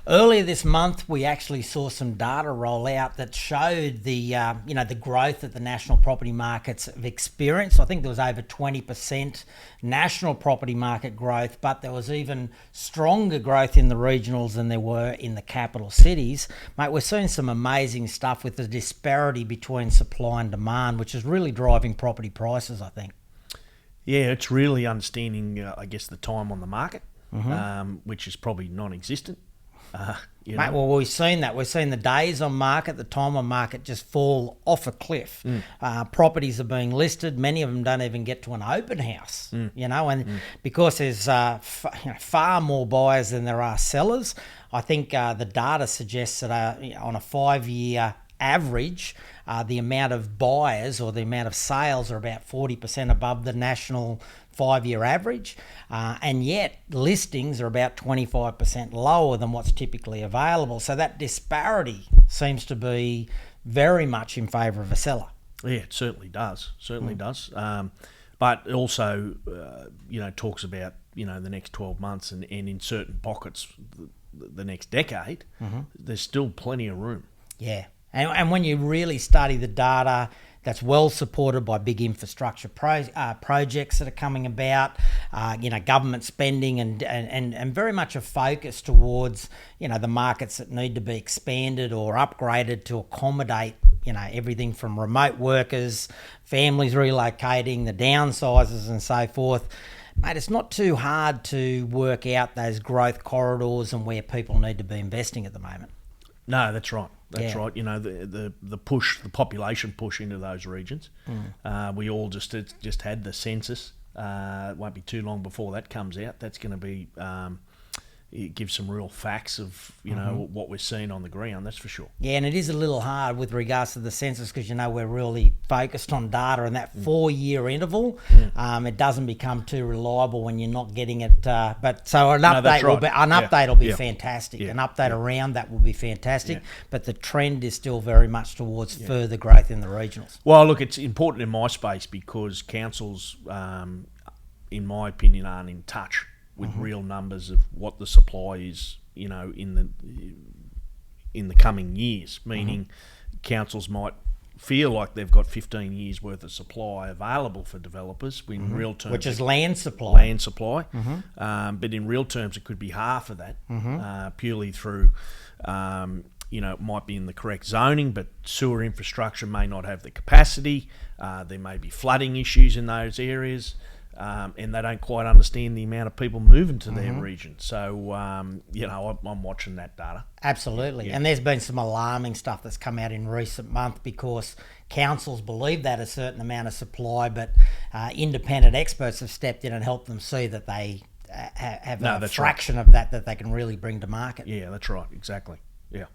Earlier this month, we actually saw some data roll out that showed the growth that the national property markets have experienced. I think there was over 20% national property market growth, but there was even stronger growth in the regionals than there were in the capital cities. Mate, we're seeing some amazing stuff with the disparity between supply and demand, which is really driving property prices, I think. Yeah, it's really understanding, I guess, the time on the market, which is probably non-existent. Mate, well, we've seen that. We've seen the days on market, the time on market just fall off a cliff. Properties are being listed. Many of them don't even get to an open house, because there's far more buyers than there are sellers. I think the data suggests that on a 5-year average, the amount of buyers or the amount of sales are about 40% above the national 5-year average, and yet listings are about 25% lower than what's typically available. So that disparity seems to be very much in favour of a seller. Yeah, it certainly does. But it also, talks about, the next 12 months and in certain pockets, the next decade, there's still plenty of room. Yeah. And when you really study the data, that's well supported by big infrastructure projects that are coming about, government spending and very much a focus towards, the markets that need to be expanded or upgraded to accommodate, everything from remote workers, families relocating, the downsizes and so forth. Mate, it's not too hard to work out those growth corridors and where people need to be investing at the moment. No, that's right. That's right. The push, the population push into those regions. We all just had the census. It won't be too long before that comes out. That's going to be it gives some real facts of what we're seeing on the ground. That's for sure. Yeah, and it is a little hard with regards to the census because we're really focused on data and that 4-year interval. It doesn't become too reliable when you're not getting it. But so an update will be fantastic. An update around that will be fantastic. Yeah. But the trend is still very much towards further growth in the regionals. Well, look, it's important in my space because councils, in my opinion, aren't in touch with real numbers of what the supply is, in the coming years. Meaning, councils might feel like they've got 15 years worth of supply available for developers in real terms, which is land supply. But in real terms, it could be half of that, purely through, it might be in the correct zoning, but sewer infrastructure may not have the capacity. There may be flooding issues in those areas. And they don't quite understand the amount of people moving to their region. So, I'm watching that data. Absolutely. Yeah. And there's been some alarming stuff that's come out in recent months because councils believe that a certain amount of supply, but independent experts have stepped in and helped them see that they have a fraction of that they can really bring to market. Yeah, that's right. Exactly. Yeah.